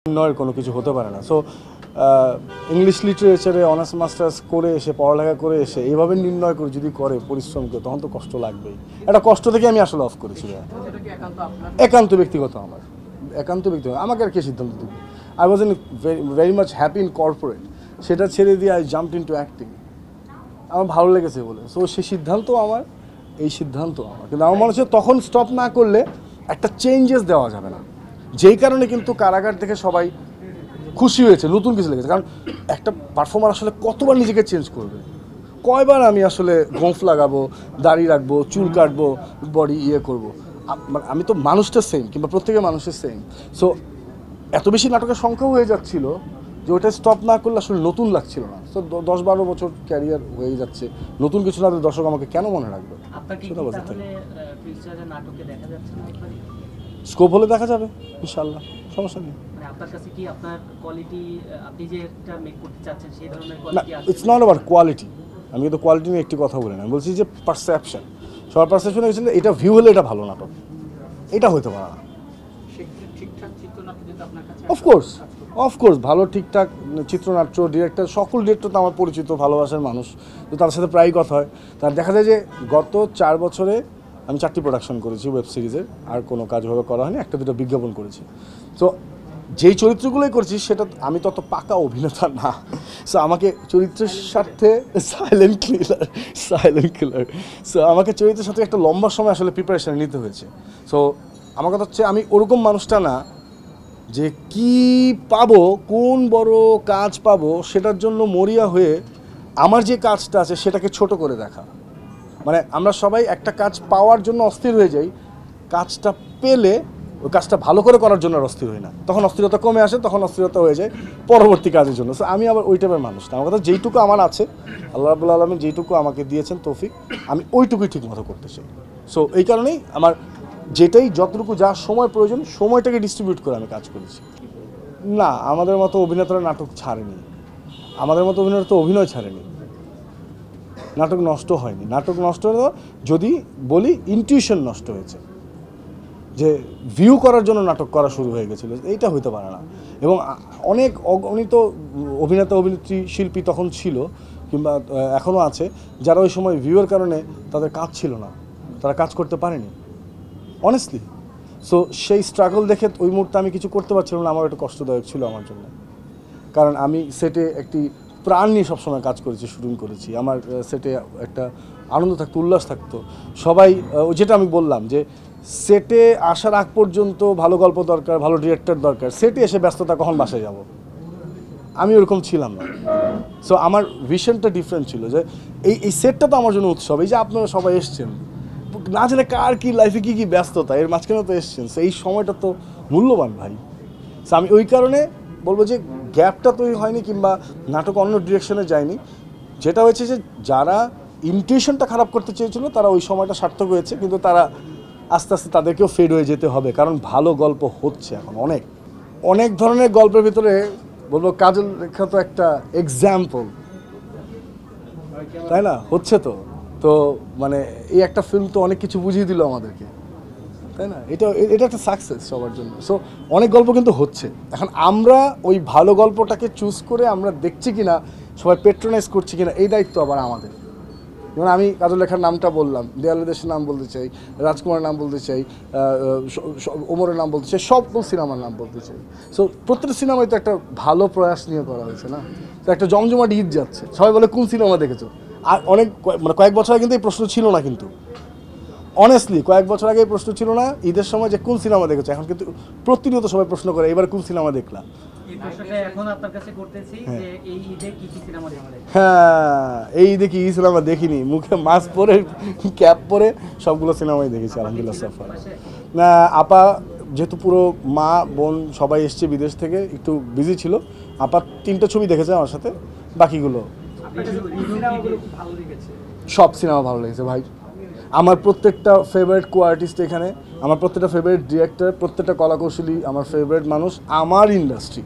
নির্ণয়ের কোনো কিছু হতে পারে না। সো ইংলিশ লিটারেচারে অনার্স মাস্টার্স করে এসে পড়ালেখা করে এসে এইভাবে নির্ণয় করে যদি করে পরিশ্রম করে তখন তো কষ্ট লাগবেই। একটা কষ্ট থেকে আমি আসলে অফ করেছি। একান্ত ব্যক্তিগত আমার, একান্ত ব্যক্তিগত। আমাকে আর কে সিদ্ধান্ত দেবে? I was in very much happy in corporate, সেটা ছেড়ে দিয়ে আই জাম্পড ইনটু অ্যাক্টিং। আমার ভালো লেগেছে বলে, সো সেই সিদ্ধান্ত আমার, এই সিদ্ধান্ত আমার। কিন্তু আমার মনে হচ্ছে তখন স্টপ না করলে একটা চেঞ্জেস দেওয়া যাবে না। যেই কারণে কিন্তু কারাগার থেকে সবাই খুশি হয়েছে, নতুন কিছু লেগেছে। কারণ একটা পারফর্মার আসলে কতবার নিজেকে চেঞ্জ করবে, কয়বার আমি আসলে গোঁফ লাগাবো, দাড়ি রাখবো, চুল কাটবো, বডি করবো। আমি তো মানুষটা সেম, কিংবা প্রত্যেকের মানুষের সেম। সো এত বেশি নাটকের সংখ্যাও হয়ে যাচ্ছিল যে ওটা স্টপ না করলে আসলে নতুন লাগছিল না। তো 10-12 বছর ক্যারিয়ার হয়ে যাচ্ছে, নতুন কিছু না দর্শক আমাকে কেন মনে রাখবে? স্কোপ হলে দেখা যাবে ইনশাআল্লাহ, সমস্যা নেই। না, ইটস নট অ্যাবাউট কোয়ালিটি। আমি কিন্তু কোয়ালিটি নিয়ে একটি কথা বলি না, আমি বলছি যে পারসেপশন। সবার পারসেপশন হয়েছিল এটা ভিউ হলে এটা ভালো নাটক, এটা হইতে পারে না। অফকোর্স ভালো ঠিকঠাক চিত্রনাট্য, ডিরেক্টর, সকল ডিরেক্টর তো আমার পরিচিত, ভালোবাসার মানুষ, তো তার সাথে প্রায়ই কথা হয়। তার দেখা যায় যে গত 4 বছরে আমি 4টি প্রোডাকশন করেছি ওয়েব সিরিজের, আর কোনো কাজভাবে করা হয়নি, একটা দুটো বিজ্ঞাপন করেছি। তো যেই চরিত্রগুলোই করছি সেটা আমি তত পাকা অভিনেতা না। সো আমাকে চরিত্রের সাথে সাইলেন্ট কিলার সো আমাকে চরিত্রের সাথে একটা লম্বা সময় আসলে প্রিপারেশন নিতে হয়েছে। সো আমার কথা হচ্ছে আমি ওরকম মানুষটা না যে কি পাবো, কোন বড় কাজ পাবো সেটার জন্য মরিয়া হয়ে আমার যে কাজটা আছে সেটাকে ছোট করে দেখা। মানে আমরা সবাই একটা কাজ পাওয়ার জন্য অস্থির হয়ে যাই, কাজটা পেলে ওই কাজটা ভালো করে করার জন্য আর অস্থির হই না, তখন অস্থিরতা কমে আসে, তখন অস্থিরতা হয়ে যায় পরবর্তী কাজের জন্য। সো আমি আবার ওই টাইপের মানুষ না। আমার কথা যেইটুকু আমার আছে, আল্লাহ রাব্বুল আলামিন যেইটুকু আমাকে দিয়েছেন তৌফিক, আমি ওইটুকুই ঠিক মতো করতে চাই। সো এই কারণেই আমার যেটাই যতটুকু যা সময় প্রয়োজন সময়টাকে ডিস্ট্রিবিউট করে আমি কাজ করেছি। না, আমাদের মতো অভিনেতারা নাটক ছাড়েনি, আমাদের মতো অভিনেতা তো অভিনয় ছাড়েনি, নাটক নষ্ট হয়নি। নাটক নষ্ট হলো যদি বলি ইনটিউশন নষ্ট হয়েছে, যে ভিউ করার জন্য নাটক করা শুরু হয়ে গেছিলো, এইটা হইতে পারে না। এবং অনেক অগণিত অভিনেতা অভিনেত্রী শিল্পী তখন ছিল, কিংবা এখনও আছে, যারা ওই সময় ভিউয়ের কারণে তাদের কাজ ছিল না, তারা কাজ করতে পারেনি অনেস্টলি। সো সেই স্ট্রাগল দেখে ওই মুহূর্তে আমি কিছু করতে পারছিলাম না, আমার একটু কষ্টদায়ক ছিল আমার জন্য। কারণ আমি সেটে একটি প্রাণ নিয়ে সবসময় কাজ করেছি, শুটিং করেছি, আমার সেটে একটা আনন্দ থাকতো, উল্লাস থাকতো। সবাই যেটা আমি বললাম যে সেটে আসার আগ পর্যন্ত ভালো গল্প দরকার, ভালো ডিরেক্টর দরকার, সেটে এসে ব্যস্ততা কখন বাসায় যাব, আমি ওরকম ছিলাম না। সো আমার ভিশনটা ডিফারেন্ট ছিল যে এই সেটটা তো আমার জন্য উৎসব। এই যে আপনারা সবাই এসছেন, না জানে কার কী লাইফে কী কী ব্যস্ততা, এর মাঝখানে তো এসছেন, সেই সময়টা তো মূল্যবান ভাই। সো আমি ওই কারণে বলবো যে গ্যাপটা তৈরি হয়নি, কিংবা নাটক অন্য ডিরেকশনে যায়নি। যেটা হয়েছে যে যারা ইন্টেনশনটা খারাপ করতে চেয়েছিল তারা ওই সময়টা সার্থক হয়েছে, কিন্তু তারা আস্তে আস্তে তাদেরকেও ফেড হয়ে যেতে হবে, কারণ ভালো গল্প হচ্ছে এখন অনেক অনেক ধরনের গল্পের ভিতরে। বলবো কাজল রেখা তো একটা এক্সাম্পল, তাই না? হচ্ছে তো তো মানে এই একটা ফিল্ম তো অনেক কিছু বুঝিয়ে দিল আমাদেরকে, তাই না? এটা একটা সাকসেস সবার জন্য। সো অনেক গল্প কিন্তু হচ্ছে এখন, আমরা ওই ভালো গল্পটাকে চুজ করে আমরা দেখছি কিনা, সবাই পেট্রোনাইজ করছি কিনা, এই দায়িত্ব আবার আমাদের। যেমন আমি কাজল লেখার নামটা বললাম, দেয়ালে দেশের নাম বলতে চাই, রাজকুমারের নাম বলতে চাই, ওমরের নাম বলতে চাই, সকল সিনেমার নাম বলতে চাই। সো প্রত্যেকটা সিনেমায় তো একটা ভালো প্রয়াস নিয়ে করা হয়েছে না? তো একটা জমজমাট ঈদ যাচ্ছে, সবাই বলে কোন সিনেমা দেখেছো? আর অনেক মানে কয়েক বছর আগে কিন্তু এই প্রশ্ন ছিল না, কিন্তু অনেস্টলি কয়েক বছর আগে এই প্রশ্ন ছিল না ঈদের সময় যে কোন সিনেমা দেখেছো। এখন কিন্তু প্রতিনিয়ত সবাই প্রশ্ন করে এবার কোন সিনেমা দেখলাম। হ্যাঁ, এই ঈদে কি সিনেমা দেখিনি, মুখে মাস্ক পরে ক্যাপ পরে সবগুলো সিনেমাই দেখেছি আলহামদুলিল্লাহ। সফর না, আপা যেহেতু পুরো মা বোন সবাই এসছে বিদেশ থেকে, একটু বিজি ছিল। আপা 3টে ছবি দেখেছে আমার সাথে, বাকিগুলো সব সিনেমা ভালো লেগেছে ভাই। আমার প্রত্যেকটা ফেভারিট কো আর্টিস্ট এখানে, আমার প্রত্যেকটা ফেভারিট ডিরেক্টর, প্রত্যেকটা কলাকৌশলী আমার ফেভারিট মানুষ, আমার ইন্ডাস্ট্রি,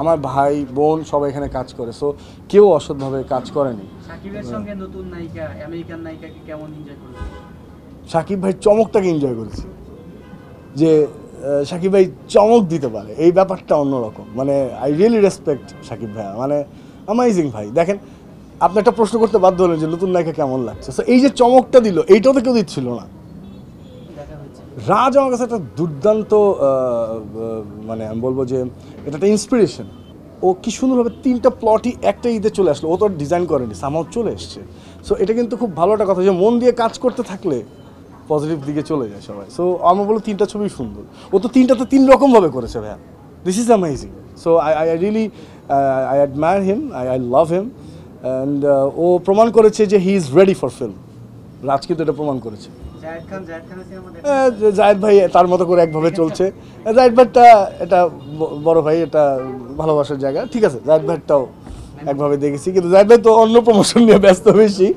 আমার ভাই বোন সবাই এখানে কাজ করে। সো কেউ অসৎভাবে কাজ করেনি। সাকিব ভাই চমকটাকে এনজয় করেছি, যে শাকিব ভাই চমক দিতে পারে, এই ব্যাপারটা অন্যরকম। মানে আই রিয়েলি রেসপেক্ট শাকিব ভাইয়া, মানে অ্যামেজিং ভাই। দেখেন, আপনি একটা প্রশ্ন করতে বাধ্য হলেন যে নতুন নায়িকা কেমন লাগছে, সো এই যে চমকটা দিল, এইটাও তো কেউ দিচ্ছিল না। রাজ আমার কাছে একটা দুর্দান্ত মানে আমি বলবো যে এটা একটা ইন্সপিরেশন। ও কি সুন্দরভাবে 3টা প্লটই একটা ঈদে চলে আসলো, ও তো ডিজাইন করেনি, সামাও চলে এসছে। সো এটা কিন্তু খুব ভালো একটা কথা যে মন দিয়ে কাজ করতে থাকলে পজিটিভ দিকে চলে যায় সবাই। সো আমার বলো 3টা ছবি সুন্দর, ও তো 3টাতে 3 রকমভাবে করেছে ভাইয়া। This is amazing. So I really I admire him, I love him, and ও প্রমাণ করেছে যে he is ready for film. Raj কিন্তু এটা প্রমাণ করেছে। জায়েদ ভাই তার মতো করে একভাবে চলছে। জায়েদ ভাইটা এটা বড় ভাই, এটা ভালোবাসার জায়গা, ঠিক আছে। জায়েদ ভাইটাও একভাবে দেখেছি, কিন্তু জায়েদ ভাই তো অন্য প্রমোশন নিয়ে ব্যস্ত বেশি,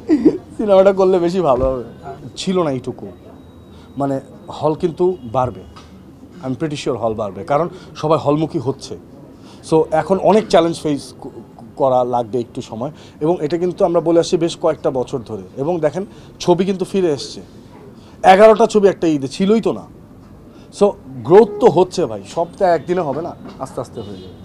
সিনেমাটা করলে বেশি ভালো হবে। ছিল না এইটুকু, মানে হল কিন্তু বাড়বে, আই এম প্রিটি শিওর হল বাড়বে, কারণ সবাই হলমুখী হচ্ছে। সো এখন অনেক চ্যালেঞ্জ ফেস করা লাগবে একটু সময়, এবং এটা কিন্তু আমরা বলে আসছি বেশ কয়েকটা বছর ধরে। এবং দেখেন, ছবি কিন্তু ফিরে এসছে, 11টা ছবি একটা ঈদে ছিলই তো না। সো গ্রোথ তো হচ্ছে ভাই, সবটা একদিনে হবে না, আস্তে আস্তে হয়ে যাবে।